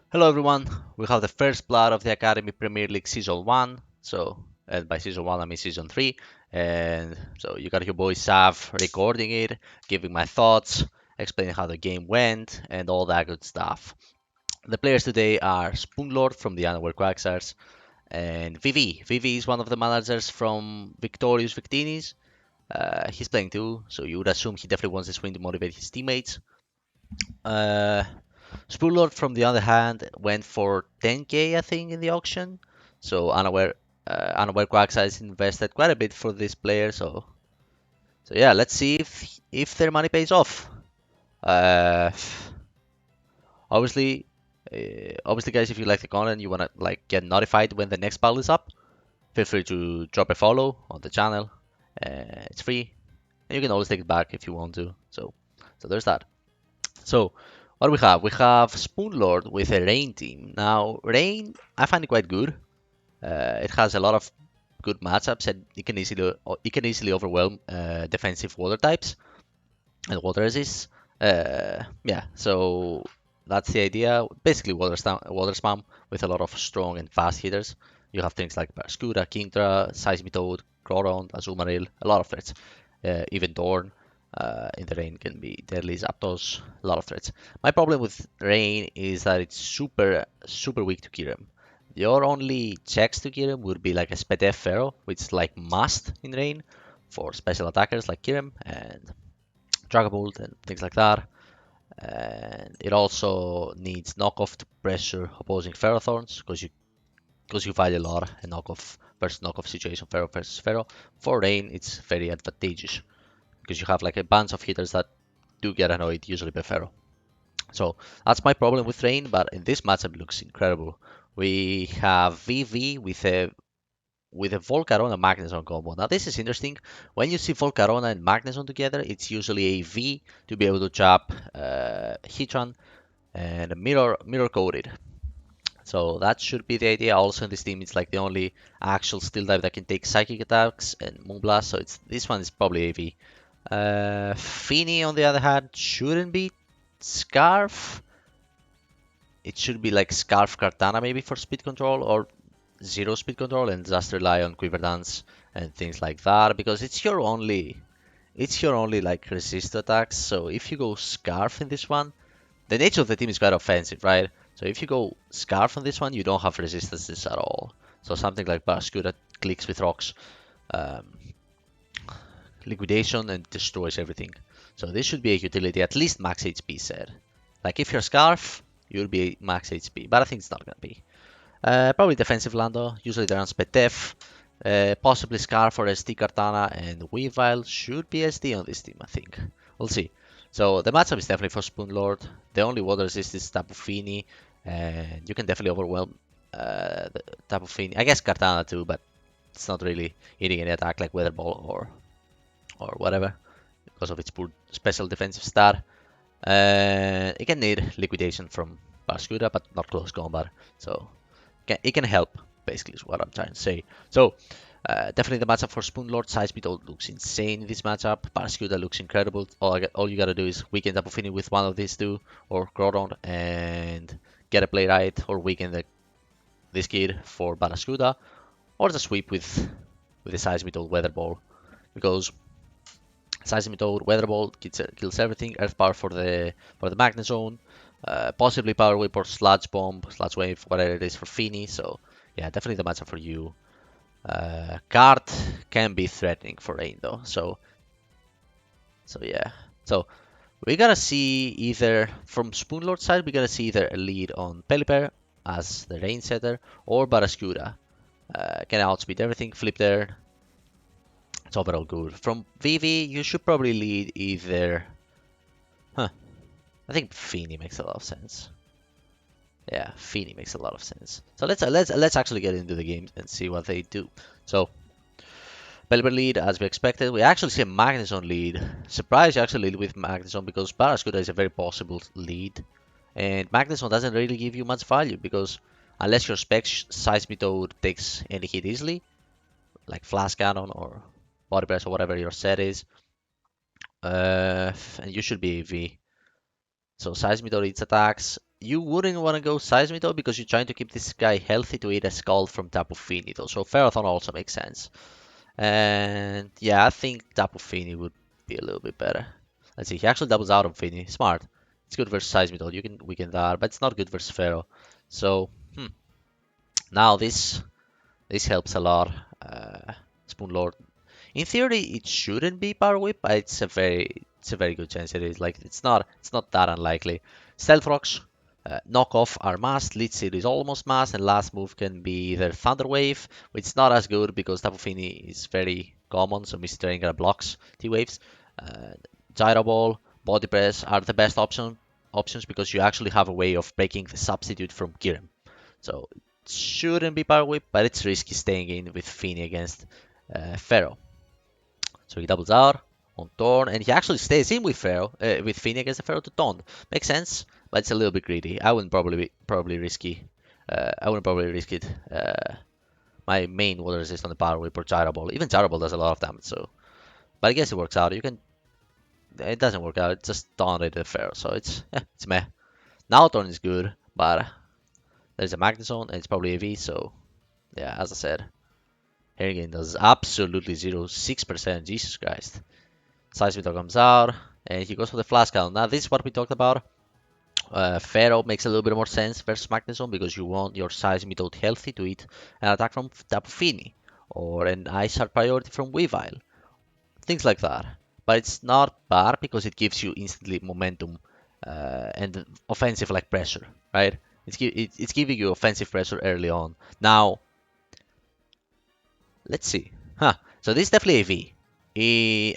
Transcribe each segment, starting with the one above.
Hello everyone, we have the first blood of the Academy Premier League Season 1, and by Season 1 I mean Season 3, and so you got your boy Sav recording it, giving my thoughts, explaining how the game went, and all that good stuff. The players today are Spoonlord from the Unaware Quacksires, and VV. VV is one of the managers from Victorious Victinis. He's playing too, so you would assume he definitely wants this win to motivate his teammates. Uh, Spoonlord, from the other hand, went for 10k, I think, in the auction. So Unaware Quacksize invested quite a bit for this player. So yeah, let's see if their money pays off. Uh, obviously, obviously, guys, if you like the content, you wanna like get notified when the next battle is up. Feel free to drop a follow on the channel. It's free, and you can always take it back if you want to. So there's that. So, what do we have? We have Spoonlord with a Rain team. Now, Rain, I find it quite good. It has a lot of good matchups, and it can easily overwhelm defensive water types and water resists. Yeah, so that's the idea. Basically, water spam with a lot of strong and fast hitters. You have things like Barraskewda, Kingdra, Seismitoad, Groudon, Azumarill, a lot of threats. Even Dorn in the rain can be deadly. Zapdos, a lot of threats. My problem with rain is that it's super weak to Kyurem. Your only checks to Kyurem would be like a Spedef Pharaoh, which is like must in rain for special attackers like Kyurem and Dragapult and things like that. And it also needs knockoff to pressure opposing Ferrothorns because you fight a lot a knockoff versus knockoff situation, Pharaoh versus Pharaoh. For rain, it's very advantageous because you have like a bunch of hitters that do get annoyed usually by Pharaoh. So that's my problem with rain, but in this matchup it looks incredible. We have VV with a Volcarona Magneton combo. Now this is interesting. When you see Volcarona and Magneton together, it's usually a V to be able to chop Heatran and mirror coated. So that should be the idea. Also in this team, it's like the only actual steel type that can take psychic attacks and Moonblast. So it's this one is probably AV. Feeny on the other hand shouldn't be Scarf. It should be like Scarf Kartana maybe for speed control or zero speed control and just rely on Quiver Dance and things like that because it's your only like resist attacks. So if you go Scarf in this one, the nature of the team is quite offensive, right? So if you go Scarf on this one, you don't have resistances at all. So something like Barraskewda clicks with rocks, um, liquidation, and destroys everything. So this should be a utility, at least max HP set. Like if you're Scarf, you'll be max HP, but I think it's not gonna be. Probably defensive Lando, usually they're on Spetef. Possibly Scarf or SD Kartana, and Weavile should be SD on this team, I think. We'll see. So the matchup is definitely for Spoonlord. The only water resist is Tapu Fini, and you can definitely overwhelm the Tapu Fini. I guess Kartana too, but it's not really hitting any attack like Weather Ball or whatever because of its poor special defensive stat. It can need liquidation from Barraskewda, but not close combat. So it can help, basically, is what I'm trying to say. So, definitely the matchup for Spoonlord. Seismitoad looks insane in this matchup. Barraskewda looks incredible. All you gotta do is weaken Tapu Fini with one of these two, or Groudon, and get a play right, or weaken this kid for Barraskewda, or just sweep with the Seismitoad Weather Ball, because Seismitoad Weather Ball kills everything. Earth Power for the Magnet Zone. Possibly Power Whip or Sludge Bomb, Sludge Wave, whatever it is for Fini. So yeah, definitely the matchup for you. Card can be threatening for Rain though. So yeah. So we gotta see either from Spoonlord side, we gotta see either a lead on Pelipper as the Rain setter or Barraskewda. Can outspeed everything, flip there. It's overall good. From VV, you should probably lead either. Huh. I think Fini makes a lot of sense. Yeah, Fini makes a lot of sense. So let's actually get into the game and see what they do. So Pelipper lead as we expected. We actually see a Magneton lead. Surprised you actually lead with Magneton because Barraskewda is a very possible lead. And Magneton doesn't really give you much value because unless your spec Seismitoad takes any hit easily, like Flash Cannon or Body Press or whatever your set is, and you should be AV. So Seismitoad its attacks. you wouldn't want to go Seismic though because you're trying to keep this guy healthy to eat a skull from Tapu Fini though. So Ferrothorn also makes sense. And yeah, I think Tapu Fini would be a little bit better. Let's see, he actually doubles out on Fini. Smart. It's good versus Seismitoad. You can weaken that, but it's not good versus Pharaoh. So now this helps a lot. Spoonlord. In theory, it shouldn't be Power Whip, but it's a very good chance it is. Like it's not that unlikely. Stealth Rocks, knockoff are must. Lead Seed is almost must, and last move can be either Thunder Wave, which is not as good because Tapu Fini is very common, so Mr. Trainer blocks T waves. Uh, Gyro Ball, Body Press are the best options because you actually have a way of breaking the substitute from Kirim. So it shouldn't be Power Whip, but it's risky staying in with Fini against Pharaoh. So he doubles out on Thorn, and he actually stays in with Pharaoh, with Fini against the Pharaoh to taunt. Makes sense, but it's a little bit greedy. I wouldn't probably risky. I wouldn't probably risk it. My main water resist on the Power Whip or Gyro Ball. Even Gyro Ball does a lot of damage, so. But I guess it works out. You can. It doesn't work out. It's just taunted the Pharaoh, so it's meh. Now Thorn is good, but there's a Magnezone and it's probably a V, so yeah, as I said, Harrigan does absolutely 6%. Jesus Christ. Seismito comes out, and he goes for the Flash Count. Now, this is what we talked about. Pharaoh makes a little bit more sense versus Magnezone because you want your Seismitoad healthy to eat an attack from Tapu Fini or an Ice Shard priority from Weavile. Things like that. But it's not bad because it gives you instantly momentum and offensive like pressure, right? It's giving you offensive pressure early on. Now, let's see. So this is definitely a V.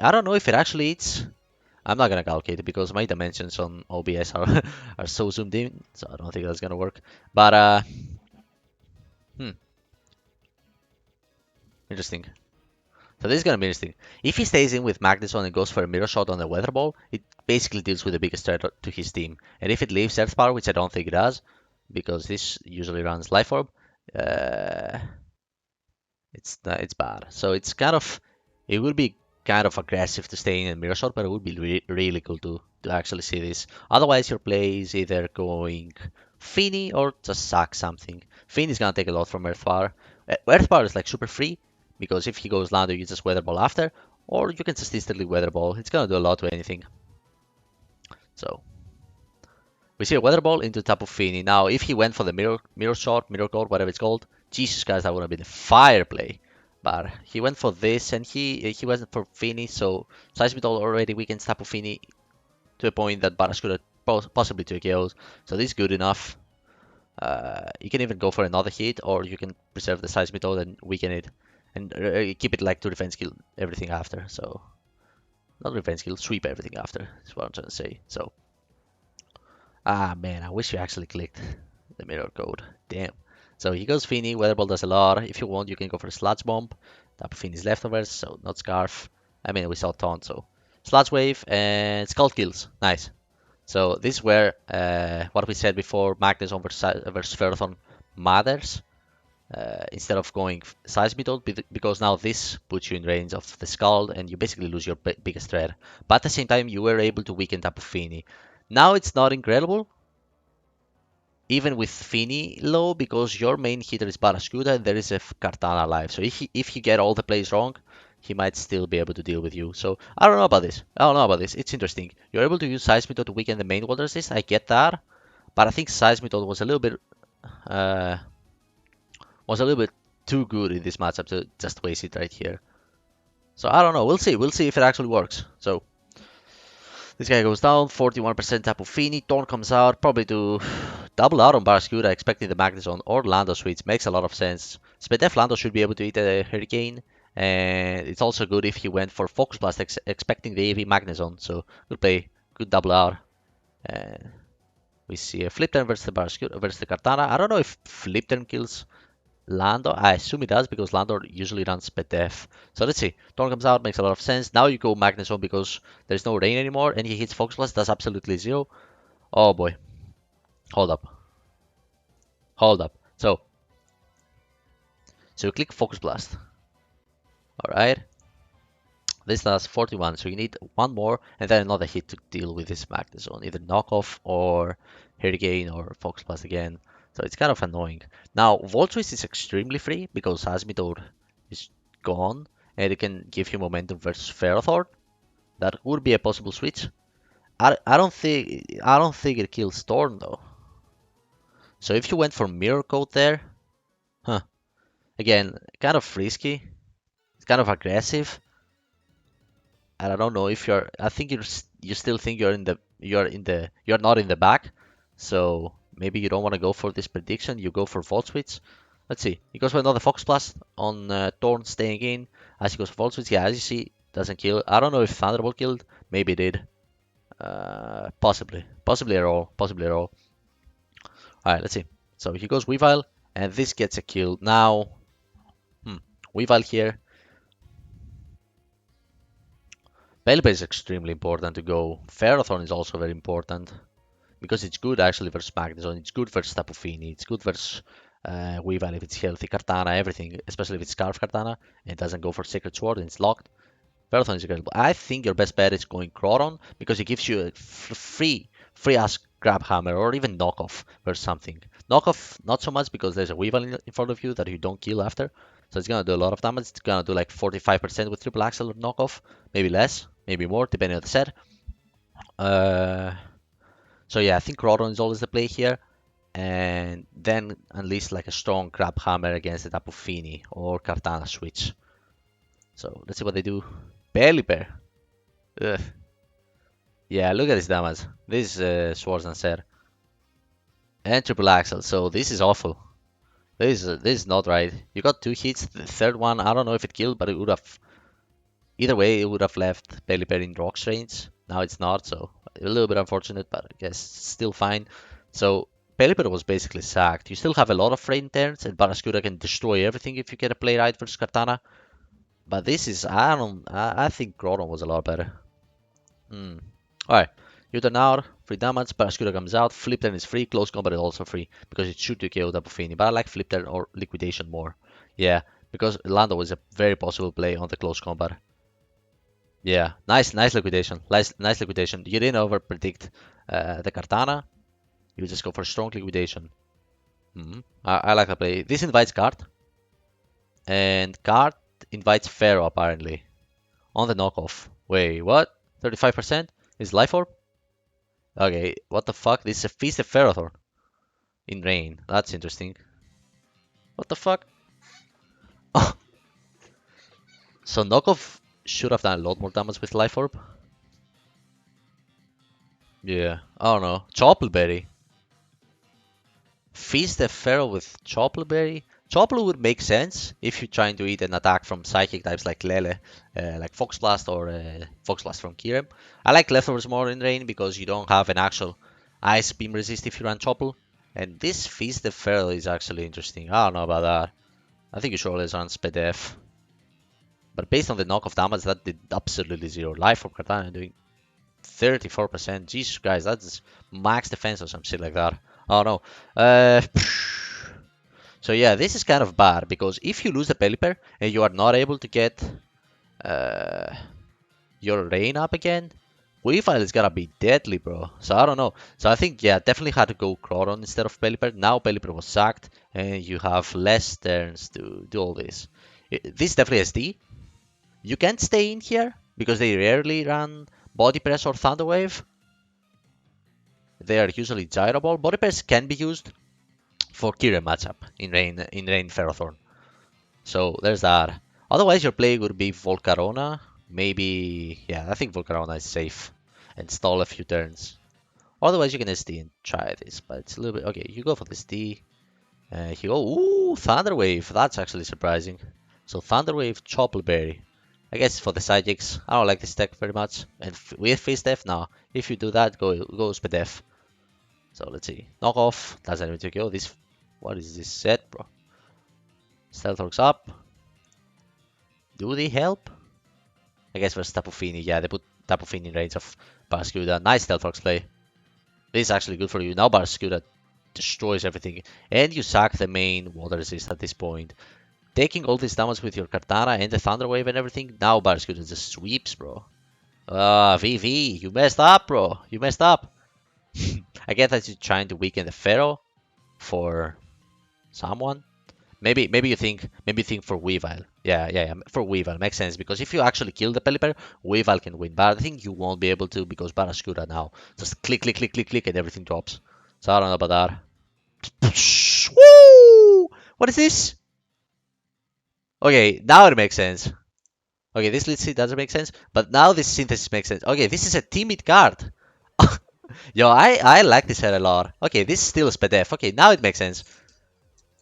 I don't know if it actually eats. I'm not gonna calculate it because my dimensions on OBS are are so zoomed in, so I don't think that's gonna work. But hmm, interesting. So this is gonna be interesting. If he stays in with Magnezone and goes for a Mirror Shot on the Weather Ball, it basically deals with the biggest threat to his team. And if it leaves Earth Power, which I don't think it does, because this usually runs Life Orb, uh, it's bad. So it would be kind of aggressive to stay in a mirror shot, but it would be really cool to actually see this. Otherwise, your play is either going Fini or just sack something. Fini is gonna take a lot from Earth Power. Earth Power is like super free because if he goes Lando, you just Weather Ball after, or you can just instantly Weather Ball. It's gonna do a lot to anything. So we see a Weather Ball into Tapu Fini. Now, if he went for the mirror shot, mirror core, whatever it's called, Jesus Christ, that would have been a fire play. But he went for this, and he went for Fini, so Seismitoad already weakens Tapu Fini to a point that Barraskewda possibly 2 KOs. So this is good enough. You can even go for another hit, or you can preserve the Seismitoad and weaken it, and keep it like to defense skill everything after. So not defense skill, sweep everything after. Is what I'm trying to say. So. Ah, man, I wish you actually clicked the mirror code. Damn. So he goes Fini, Weather Ball does a lot. If you want, you can go for Sludge Bomb. Tap Fini's leftovers, so not Scarf. I mean, we saw Taunt, so Sludge Wave and Skull Kills. Nice. So this is where what we said before, Magnezone versus Ferrothorn matters. Instead of going Seismitoad, because now this puts you in range of the Scald and you basically lose your biggest threat. But at the same time, you were able to weaken Tapu Fini. Now it's not incredible, even with Fini low, because your main hitter is Barraskewda and there is a Kartana alive. So if he get all the plays wrong, he might still be able to deal with you. So I don't know about this. I don't know about this. It's interesting. You're able to use Seismitoad to weaken the main water resist. I get that, but I think Seismitoad uh, was a little bit too good in this matchup to just waste it right here. So I don't know. We'll see. We'll see if it actually works. So this guy goes down, 41% Tapu Fini. Torn comes out, probably to double out on Barraskewda, expecting the Magnezone or Lando switch. Makes a lot of sense. Spedef Lando should be able to eat a Hurricane. And it's also good if he went for Focus Blast, expecting the AV Magnezone. So good play, good double out. And we see a Flip Turn versus the Barraskewda versus the Kartana. I don't know if Flip Turn kills Lando. I assume it does because Lando usually runs Spedef. So let's see. Torn comes out, makes a lot of sense. Now you go Magnezone because there's no rain anymore, and he hits Focus Blast, does absolutely zero. Oh boy. Hold up. Hold up. So you click Focus Blast. Alright. This does 41, so you need one more and then another hit to deal with this Magnezone, either knockoff or Hurricane or Fox Blast again. So it's kind of annoying. Now, Voltwist is extremely free because Asmidor is gone and it can give you momentum versus Ferrothorn. That would be a possible switch. I don't think it kills Storm though. So if you went for Mirror Coat there, huh? Again, kind of risky. It's kind of aggressive. And I don't know if you're. I think you still think you're not in the back. So maybe you don't want to go for this prediction. You go for Volt Switch. Let's see. He goes for another Fox Blast on Thorn staying in. As he goes for Volt Switch, yeah, as you see, doesn't kill. I don't know if Thunderbolt killed. Maybe it did. Possibly. Possibly at all. Possibly at all. Alright, let's see. So he goes Weavile, and this gets a kill. Now, Weavile here. Pelipper is extremely important to go. Ferrothorn is also very important because it's good actually versus Magnezone. It's good versus Tapu Fini. It's good versus Weavile if it's healthy. Kartana, everything, especially if it's Scarf Kartana and it doesn't go for Sacred Sword and it's locked. Ferrothorn is incredible. I think your best bet is going Crawdon because it gives you a free ass grab hammer or even knockoff or something. Knockoff, not so much because there's a Weavile in front of you that you don't kill after. So it's gonna do a lot of damage. It's gonna do like 45% with triple axle or knockoff, maybe less, maybe more, depending on the set. So yeah, I think Crawdon is always the play here. And then unleash like a strong grab hammer against the Tapu Fini or Kartana switch. So let's see what they do. Pelipper. Ugh. Yeah, look at this damage. This is Swords and Set. And triple axle, so this is awful. This is not right. You got two hits. The third one, I don't know if it killed, but it would have. Either way, it would have left Pelipper in Rock's range. Now it's not, so a little bit unfortunate, but I guess still fine. So Pelipper was basically sacked. You still have a lot of frame turns, and Barraskewda can destroy everything if you get a play right versus Kartana. But this is, I think Groudon was a lot better. Alright, you turn out, free damage, Barraskewda comes out, Flip Turn is free, Close Combat is also free, because it should 2KO Tapu Fini, but I like Flip Turn or Liquidation more. Yeah, because Lando was a very possible play on the Close Combat. Yeah, nice Liquidation, nice Liquidation. You didn't over predict the Kartana, you just go for strong Liquidation. I like the play. This invites Card, and Card invites Pharaoh apparently, on the knockoff. Wait, what? 35%? Is Life Orb? Okay, what the fuck? This is a Feast of Ferrothorn in rain. That's interesting. What the fuck? Oh, so knockoff should have done a lot more damage with Life Orb. Yeah, I don't know. Choppleberry. Feast a Pharaoh with Choppleberry? Chopple would make sense if you're trying to eat an attack from psychic types like Lele, like Fox Blast or Fox Blast from Kirem. I like Leftovers more in rain because you don't have an actual Ice Beam resist if you run Chopple. And this Feast the Pharaoh is actually interesting. I don't know about that. I think you should always run Spedef. But based on the knockoff damage, that did absolutely zero. Life from Kartana doing 34%. Jesus Christ, that's max defense or some shit like that. I don't know. So yeah, this is kind of bad because if you lose the Pelipper and you are not able to get your rain up again, Weavile is gonna be deadly, bro. So I don't know. So I think, yeah, definitely had to go Crawdon instead of Pelipper. Now Pelipper was sacked and you have less turns to do all this. This is definitely SD. You can't stay in here because they rarely run Body Press or Thunder Wave. They are usually Gyro Ball. Body Press can be used for Kira matchup in Rain Ferrothorn. So there's that. Otherwise your play would be Volcarona. Maybe, yeah, I think Volcarona is safe. And stall a few turns. Otherwise you can SD and try this, but it's a little bit, okay, you go for this D. You go, ooh, Thunder Wave, that's actually surprising. So Thunder Wave, Choppleberry. I guess for the psychics, I don't like this deck very much. And with Face Def, now, if you do that, go Spedef. So let's see. Knock off, doesn't even take you. This, what is this set, bro? Stealth Orcs up. Do they help? I guess versus Tapu Fini. Yeah, they put Tapu Fini in range of Barraskewda. Nice Stealth Orcs play. This is actually good for you. Now Barraskewda destroys everything. And you sack the main water resist at this point. taking all this damage with your Katana and the Thunder Wave and everything. Now Barraskewda just sweeps, bro. VV, you messed up, bro. You messed up. I get that you're trying to weaken the Pharaoh for someone. Maybe you think for Weavile. Yeah. For Weavile makes sense because if you actually kill the Pelipper, Weavile can win. But I think you won't be able to because Barraskewda now just click and everything drops. So I don't know about that. Woo! What is this? Okay, now it makes sense. Okay, this let's see doesn't make sense, but now this synthesis makes sense. Okay, this is a timid card. Yo, I like this head a lot. Okay, this is still a SPDF. Okay, now it makes sense.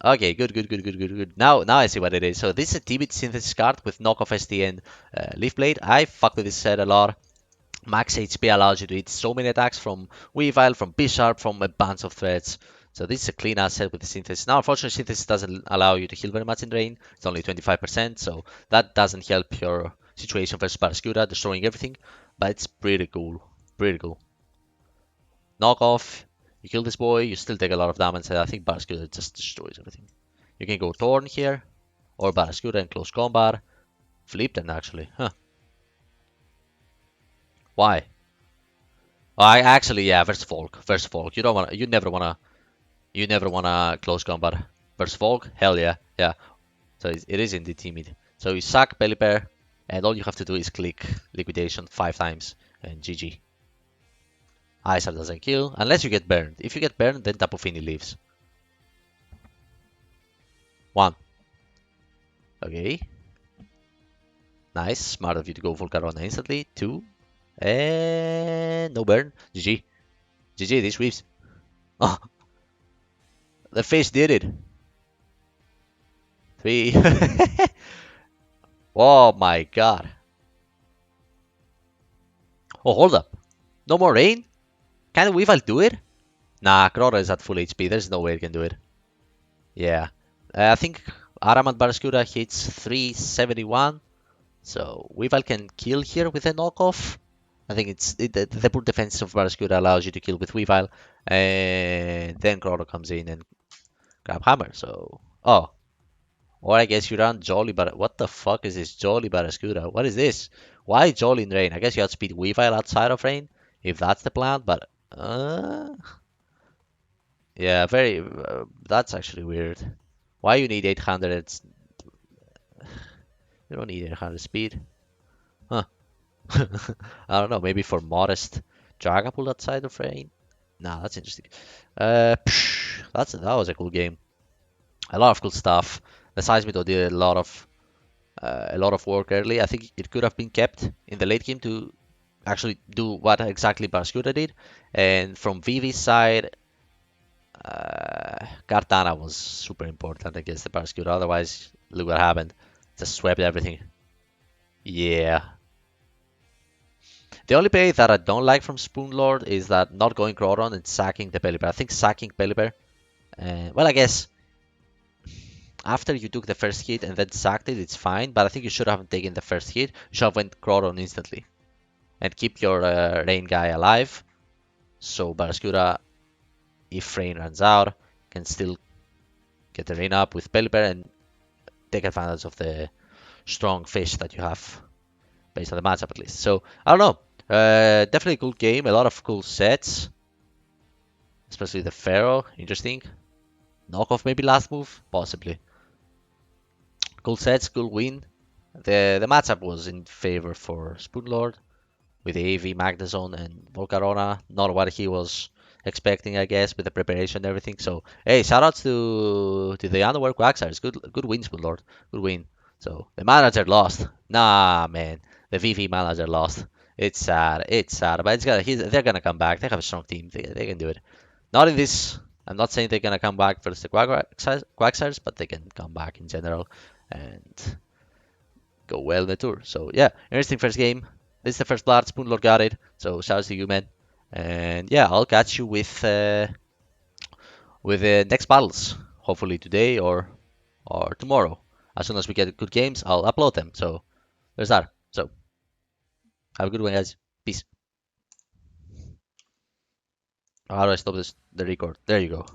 Okay, good. Now I see what it is. So this is a timid synthesis card with knockoff SD and Leaf Blade. I fuck with this head a lot. Max HP allows you to hit so many attacks from Weavile, from Bisharp, from a bunch of threats. So this is a clean asset with the Synthesis. Now, unfortunately, Synthesis doesn't allow you to heal very much in Rain. It's only 25%, so that doesn't help your situation versus Barraskewda, destroying everything. But it's pretty cool. Pretty cool. Knock off. You kill this boy, you still take a lot of damage, and I think Barraskewda just destroys everything. You can go Thorn here, or Barraskewda in close combat. Flip them, actually. Huh. Why? I actually, yeah, versus Volk. Versus Volk. You never wanna close combat. Versus Volk, hell yeah, yeah. So it is indeed timid. So you sack Pelipper, and all you have to do is click liquidation 5 times, and GG. Isar doesn't kill, unless you get burned. If you get burned, then Tapu Fini leaves. 1. Okay. Nice, smart of you to go Volcarona instantly. 2. And no burn. GG. GG, this sweeps. Oh, the fish did it. 3. Oh my god. Oh, hold up. No more rain? Can Weavile do it? Nah, Crota is at full HP. There's no way it can do it. Yeah. I think Aramant Barraskewda hits 371. So Weavile can kill here with a knockoff. I think the poor defense of Barraskewda allows you to kill with Weavile. And then Crota comes in and grab Hammer. So, oh. Or I guess you run Jolly, but what the fuck is this Jolly Barraskewda? What is this? Why Jolly in Rain? I guess you outspeed Weavile outside of Rain, if that's the plan, but yeah, very. That's actually weird. Why you need 800? You don't need 800 speed. Huh. I don't know. Maybe for modest Dragapult outside of Rain. Nah, that's interesting. That was a cool game. A lot of cool stuff. The Seismito did a lot of work early. I think it could have been kept in the late game to actually do what exactly Barraskewda did. And from VV's side, Kartana was super important against the Barraskewda. Otherwise, look what happened. Just swept everything. Yeah. The only play that I don't like from Spoonlord is that not going Groudon and sacking the Pelipper. I think sacking Pelipper, well, I guess after you took the first hit and then sacked it, it's fine. But I think you should have taken the first hit. You should have went Groudon instantly and keep your Rain guy alive. So Barraskewda, if Rain runs out, can still get the Rain up with Pelipper and take advantage of the strong fish that you have based on the matchup at least. So I don't know. Definitely a cool game. A lot of cool sets, especially the Pharaoh. Interesting. Knockoff maybe last move, possibly. Cool sets, cool win. The matchup was in favor for Spoonlord with the AV Magnezone and Volcarona. Not what he was expecting, I guess, with the preparation and everything. So hey, shoutouts to the Underwear Quagsires. Good win, Spoonlord. Good win. So the manager lost. Nah, man. The VV manager lost. It's sad. It's sad. But they're gonna come back. They have a strong team. They can do it. Not in this. I'm not saying they're gonna come back versus the Quagsires, but they can come back in general and go well in the tour. So yeah, interesting first game. This is the first blood. Spoonlord got it. So shout out to you, man. And yeah, I'll catch you with the next battles. Hopefully today or tomorrow. As soon as we get good games, I'll upload them. So there's that. So have a good one, guys. Peace. How do I stop the record? There you go.